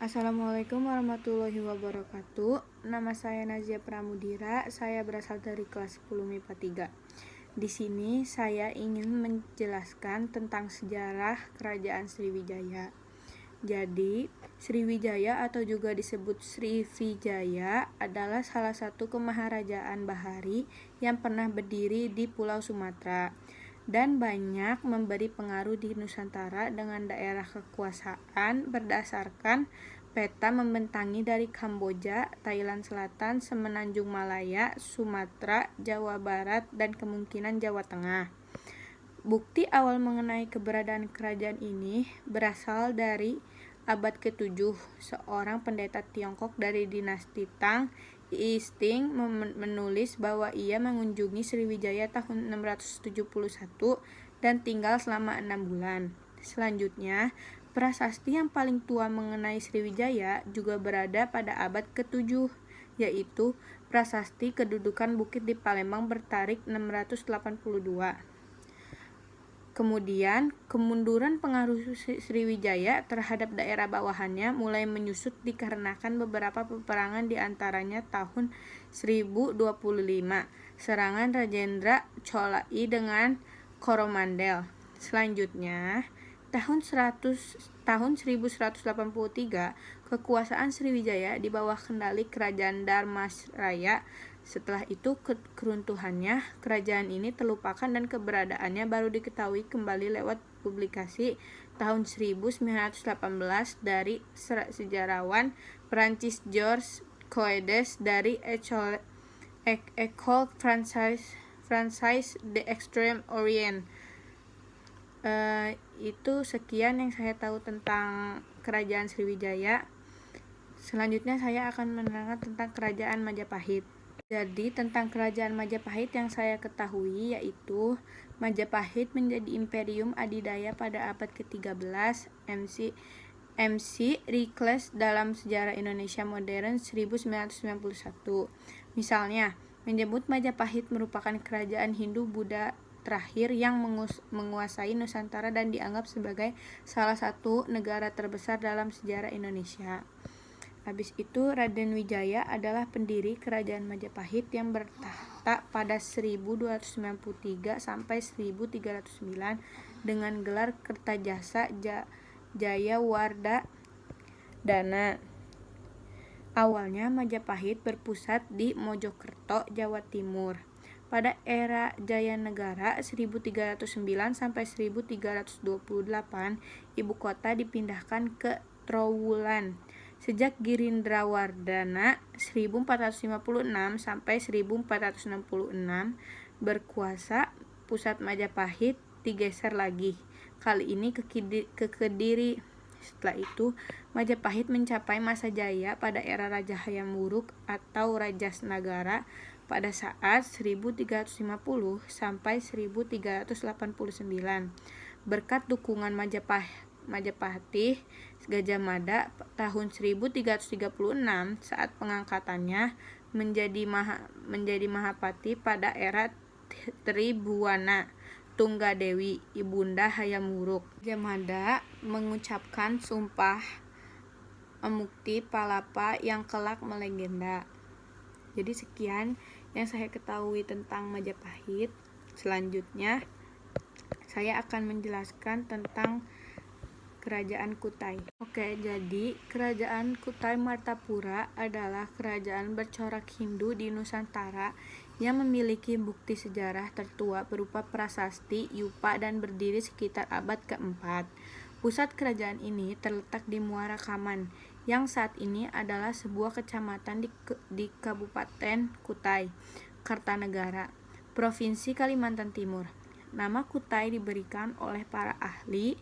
Assalamualaikum warahmatullahi wabarakatuh. Nama saya Nazia Pramudira. Saya berasal dari kelas 10 MIPA 3. Di sini saya ingin menjelaskan tentang sejarah Kerajaan Sriwijaya. Jadi, Sriwijaya atau juga disebut Srivijaya adalah salah satu kemaharajaan bahari yang pernah berdiri di Pulau Sumatera dan banyak memberi pengaruh di Nusantara dengan daerah kekuasaan berdasarkan peta membentangi dari Kamboja, Thailand Selatan, Semenanjung Malaya, Sumatera, Jawa Barat, dan kemungkinan Jawa Tengah. Bukti awal mengenai keberadaan kerajaan ini berasal dari abad ke-7. Seorang pendeta Tiongkok dari dinasti Tang, Yisting, menulis bahwa ia mengunjungi Sriwijaya tahun 671 dan tinggal selama 6 bulan. Selanjutnya, prasasti yang paling tua mengenai Sriwijaya juga berada pada abad ke-7, yaitu prasasti kedudukan bukit di Palembang bertarik 682. Kemudian, kemunduran pengaruh Sriwijaya terhadap daerah bawahannya mulai menyusut dikarenakan beberapa peperangan di antaranya tahun 1025, serangan Rajendra Chola I dengan Coromandel. Selanjutnya, tahun 1183, kekuasaan Sriwijaya di bawah kendali Kerajaan Dharmasraya. Setelah itu keruntuhannya, kerajaan ini terlupakan dan keberadaannya baru diketahui kembali lewat publikasi tahun 1918 dari sejarawan Prancis Georges Coedes dari École Française d'Extrême Orient. Itu sekian yang saya tahu tentang kerajaan Sriwijaya. Selanjutnya saya akan menerangkan tentang kerajaan Majapahit. Jadi tentang kerajaan Majapahit yang saya ketahui yaitu Majapahit menjadi imperium adidaya pada abad ke-13. MC Reckless dalam sejarah Indonesia modern 1991. Misalnya, menyebut Majapahit merupakan kerajaan Hindu-Buddha terakhir yang menguasai Nusantara dan dianggap sebagai salah satu negara terbesar dalam sejarah Indonesia. Habis itu, Raden Wijaya adalah pendiri kerajaan Majapahit yang bertahta pada 1293 sampai 1309 dengan gelar Kertajasa Jayawardana. Awalnya Majapahit berpusat di Mojokerto, Jawa Timur. Pada era Jayanegara 1309 sampai 1328, ibu kota dipindahkan ke Trowulan. Sejak Girindrawardana 1456 sampai 1466 berkuasa, pusat Majapahit digeser lagi, kali ini ke Kediri. Setelah itu, Majapahit mencapai masa jaya pada era Raja Hayam Wuruk atau Rajasnagara pada saat 1350 sampai 1389. Berkat dukungan Majapahit Gajah Mada tahun 1336 saat pengangkatannya menjadi Mahapati pada era Tribhuwana Tunggadewi, ibunda Hayam Wuruk. Gajah Mada mengucapkan sumpah Amukti Palapa yang kelak melegenda. Jadi sekian yang saya ketahui tentang Majapahit. Selanjutnya saya akan menjelaskan tentang Kerajaan Kutai. Jadi Kerajaan Kutai Martapura adalah kerajaan bercorak Hindu di Nusantara yang memiliki bukti sejarah tertua berupa prasasti Yupa dan berdiri sekitar abad ke-4. Pusat kerajaan ini terletak di Muara Kaman, yang saat ini adalah sebuah kecamatan di Kabupaten Kutai, Kartanegara, Provinsi Kalimantan Timur. Nama Kutai diberikan oleh para ahli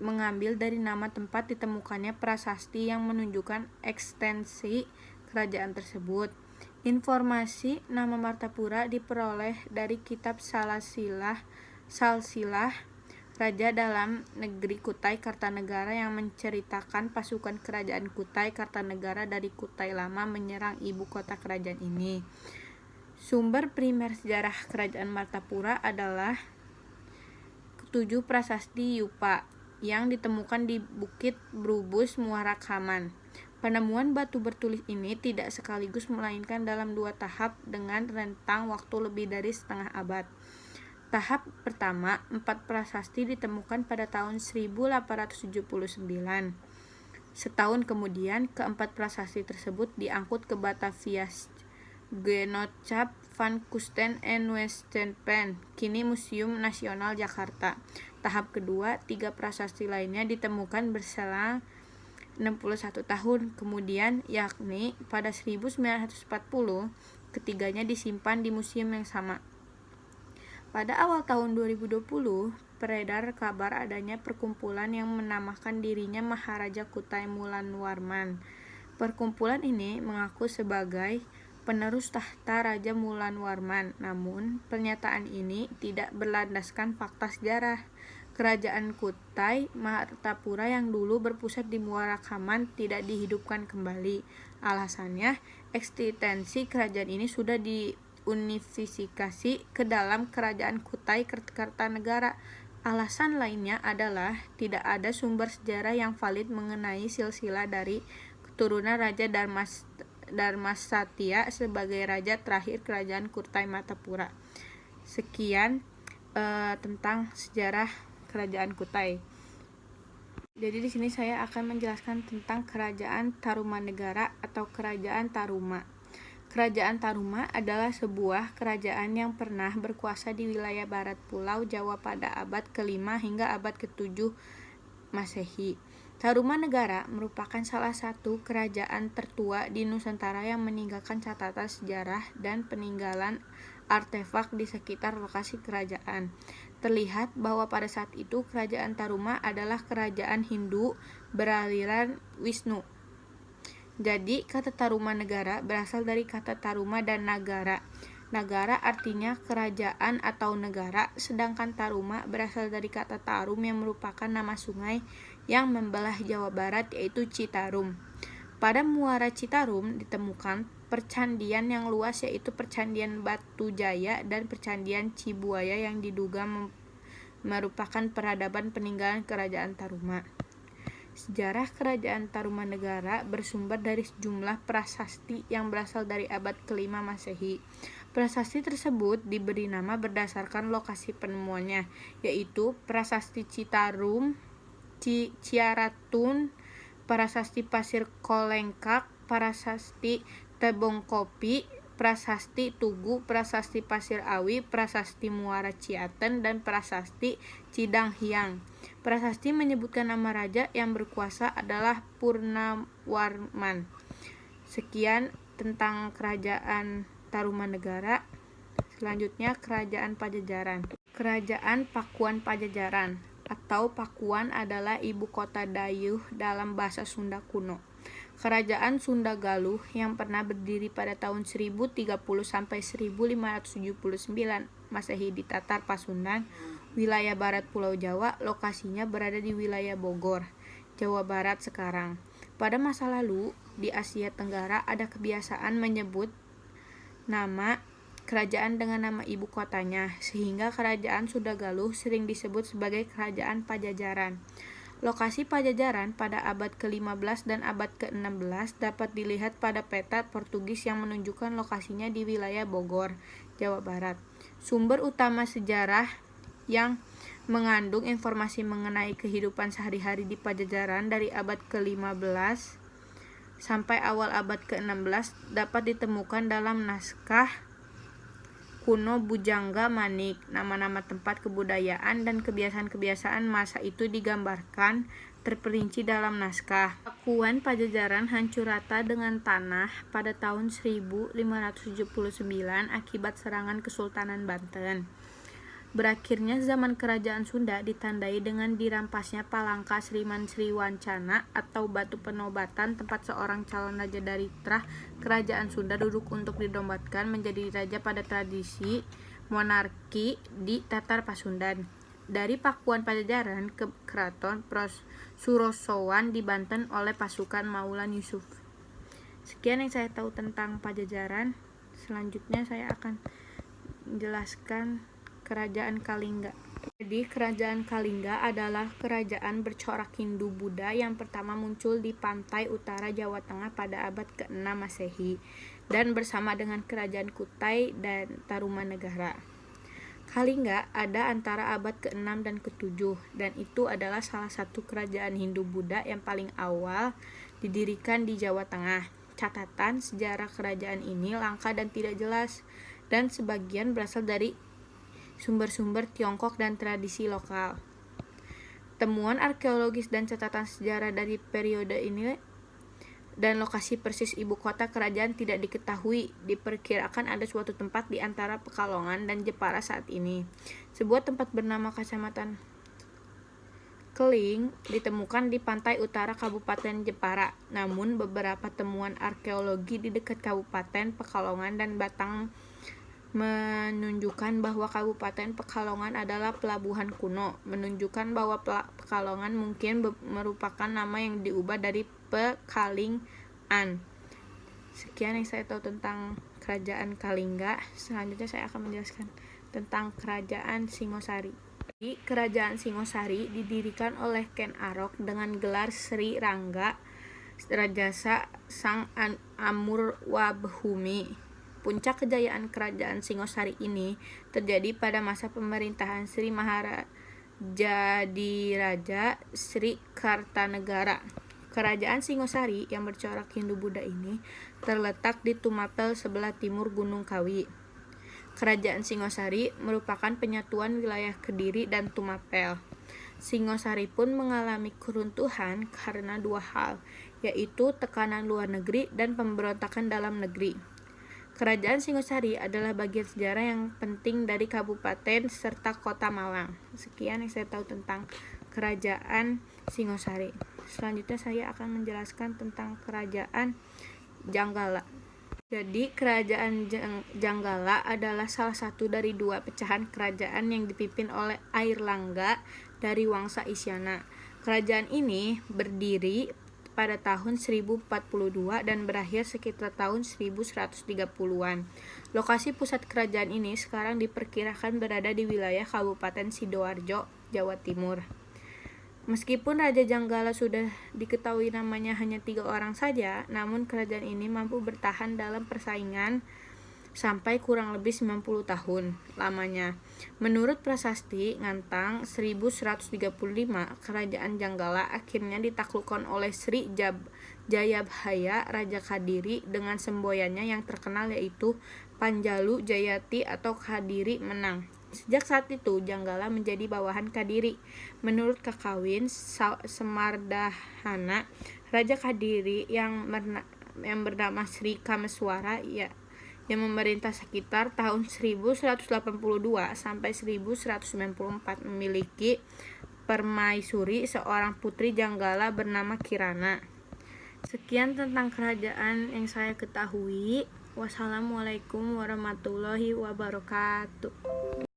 mengambil dari nama tempat ditemukannya prasasti yang menunjukkan ekstensi kerajaan tersebut. Informasi nama Martapura diperoleh dari kitab Salsilah Raja dalam Negeri Kutai Kartanegara yang menceritakan pasukan kerajaan Kutai Kartanegara dari Kutai Lama menyerang ibu kota kerajaan ini. Sumber primer sejarah kerajaan Martapura adalah 7 prasasti Yupa. yang ditemukan di Bukit Brubus, Muara Kaman. Penemuan batu bertulis ini tidak sekaligus melainkan dalam 2 tahap dengan rentang waktu lebih dari setengah abad. Tahap pertama, 4 prasasti ditemukan pada tahun 1879. Setahun kemudian, keempat prasasti tersebut diangkut ke Batavia Genootschap van Kunsten en Wetenschap, kini Museum Nasional Jakarta. Tahap kedua, 3 prasasti lainnya ditemukan berselang 61 tahun kemudian, yakni pada 1940, ketiganya disimpan di museum yang sama. Pada awal tahun 2020, beredar kabar adanya perkumpulan yang menamakan dirinya Maharaja Kutai Mulanwarman. Perkumpulan ini mengaku sebagai penerus tahta Raja Mulanwarman, namun pernyataan ini tidak berlandaskan fakta sejarah. Kerajaan Kutai Martapura yang dulu berpusat di Muara Kaman tidak dihidupkan kembali. Alasannya, eksistensi kerajaan ini sudah diunifikasi ke dalam Kerajaan Kutai Kartanegara. Alasan lainnya adalah tidak ada sumber sejarah yang valid mengenai silsilah dari keturunan Raja Dharmasatya sebagai raja terakhir Kerajaan Kutai Martapura. Sekian tentang sejarah Kerajaan Kutai. Jadi di sini saya akan menjelaskan tentang Kerajaan Tarumanegara atau Kerajaan Taruma. Kerajaan Taruma adalah sebuah kerajaan yang pernah berkuasa di wilayah barat Pulau Jawa pada abad ke-5 hingga abad ke-7 Masehi. Tarumanegara merupakan salah satu kerajaan tertua di Nusantara yang meninggalkan catatan sejarah dan peninggalan artefak di sekitar lokasi kerajaan. Terlihat bahwa pada saat itu kerajaan Taruma adalah kerajaan Hindu beraliran Wisnu. Jadi kata Tarumanegara berasal dari kata Taruma dan Nagara. Nagara artinya kerajaan atau negara, sedangkan Taruma berasal dari kata Tarum yang merupakan nama sungai yang membelah Jawa Barat, yaitu Citarum. Pada Muara Citarum ditemukan percandian yang luas, yaitu Percandian Batu Jaya dan Percandian Cibuaya yang diduga merupakan peradaban peninggalan kerajaan Taruma. Sejarah kerajaan Tarumanegara bersumber dari sejumlah prasasti yang berasal dari abad ke-5 Masehi. Prasasti tersebut diberi nama berdasarkan lokasi penemuannya, yaitu Prasasti Citarum, Ciaratun, Prasasti Pasir Kolengkak, Prasasti Tebongkopi, Prasasti Tugu, Prasasti Pasir Awi, Prasasti Muara Ciaten, dan Prasasti Cidanghiang. Prasasti menyebutkan nama raja yang berkuasa adalah Purnawarman. Sekian tentang Kerajaan Tarumanegara. Selanjutnya Kerajaan Pajajaran. Kerajaan Pakuan Pajajaran atau Pakuan adalah ibu kota Dayuh dalam bahasa Sunda kuno. Kerajaan Sunda Galuh yang pernah berdiri pada tahun 1030 sampai 1579 Masehi di Tatar Pasundan, wilayah barat Pulau Jawa. Lokasinya berada di wilayah Bogor, Jawa Barat sekarang. Pada masa lalu, di Asia Tenggara ada kebiasaan menyebut nama kerajaan dengan nama ibu kotanya, sehingga kerajaan Sunda Galuh sering disebut sebagai Kerajaan Pajajaran. Lokasi Pajajaran pada abad ke-15 dan abad ke-16 dapat dilihat pada peta Portugis yang menunjukkan lokasinya di wilayah Bogor, Jawa Barat. Sumber utama sejarah yang mengandung informasi mengenai kehidupan sehari-hari di Pajajaran dari abad ke-15 sampai awal abad ke-16 dapat ditemukan dalam naskah kuno Bujangga Manik. Nama-nama tempat kebudayaan dan kebiasaan-kebiasaan masa itu digambarkan terperinci dalam naskah. Pakuan Pajajaran hancur rata dengan tanah pada tahun 1579 akibat serangan Kesultanan Banten. Berakhirnya zaman kerajaan Sunda ditandai dengan dirampasnya Palangka Sriman Sriwancana atau batu penobatan, tempat seorang calon raja dari trah kerajaan Sunda duduk untuk dinombatkan menjadi raja pada tradisi monarki di Tatar Pasundan. Dari Pakuan Pajajaran ke Keraton Surosowan di Banten oleh pasukan Maulan Yusuf. Sekian yang saya tahu tentang Pajajaran. Selanjutnya saya akan menjelaskan Kerajaan Kalingga. Jadi, kerajaan Kalingga adalah kerajaan bercorak Hindu-Buddha yang pertama muncul di pantai utara Jawa Tengah pada abad ke-6 Masehi dan bersama dengan kerajaan Kutai dan Tarumanegara. Kalingga ada antara abad ke-6 dan ke-7 dan itu adalah salah satu kerajaan Hindu-Buddha yang paling awal didirikan di Jawa Tengah. Catatan sejarah kerajaan ini langka dan tidak jelas dan sebagian berasal dari sumber-sumber Tiongkok dan tradisi lokal. Temuan arkeologis dan catatan sejarah dari periode ini dan lokasi persis ibu kota kerajaan tidak diketahui. Diperkirakan ada suatu tempat di antara Pekalongan dan Jepara saat ini. Sebuah tempat bernama Kecamatan Keling ditemukan di pantai utara Kabupaten Jepara. Namun beberapa temuan arkeologi di dekat Kabupaten Pekalongan dan Batang menunjukkan bahwa Kabupaten Pekalongan adalah pelabuhan kuno, menunjukkan bahwa Pekalongan mungkin merupakan nama yang diubah dari Pekalingan. Sekian yang saya tahu tentang kerajaan Kalingga. Selanjutnya saya akan menjelaskan tentang kerajaan Singosari. Kerajaan Singosari didirikan oleh Ken Arok dengan gelar Sri Rangga Rajasa Sang Amurwabhumi. Puncak kejayaan kerajaan Singosari ini terjadi pada masa pemerintahan Sri Maharaja Sri Kartanegara. Kerajaan Singosari yang bercorak Hindu-Buddha ini terletak di Tumapel sebelah timur Gunung Kawi. Kerajaan Singosari merupakan penyatuan wilayah Kediri dan Tumapel. Singosari pun mengalami keruntuhan karena dua hal, yaitu tekanan luar negeri dan pemberontakan dalam negeri. Kerajaan Singosari adalah bagian sejarah yang penting dari kabupaten serta kota Malang. Sekian yang saya tahu tentang kerajaan Singosari. Selanjutnya saya akan menjelaskan tentang kerajaan Janggala. Jadi, kerajaan Janggala adalah salah satu dari dua pecahan kerajaan yang dipimpin oleh Airlangga dari Wangsa Isyana. Kerajaan ini berdiri pada tahun 1042 dan berakhir sekitar tahun 1130-an. Lokasi pusat kerajaan ini sekarang diperkirakan berada di wilayah Kabupaten Sidoarjo, Jawa Timur. Meskipun Raja Janggala sudah diketahui namanya hanya 3 orang saja, namun kerajaan ini mampu bertahan dalam persaingan sampai kurang lebih 90 tahun lamanya. Menurut prasasti Ngantang 1135, kerajaan Janggala akhirnya ditaklukkan oleh Sri Jayabhaya Raja Kadiri dengan semboyannya yang terkenal yaitu Panjalu Jayati atau Kadiri menang. Sejak saat itu Janggala menjadi bawahan Kadiri. Menurut Kakawin Semardahana, Raja Kadiri yang bernama Sri Kameswara yang memerintah sekitar tahun 1182 sampai 1194 memiliki permaisuri seorang putri Janggala bernama Kirana. Sekian tentang kerajaan yang saya ketahui. Wassalamualaikum warahmatullahi wabarakatuh.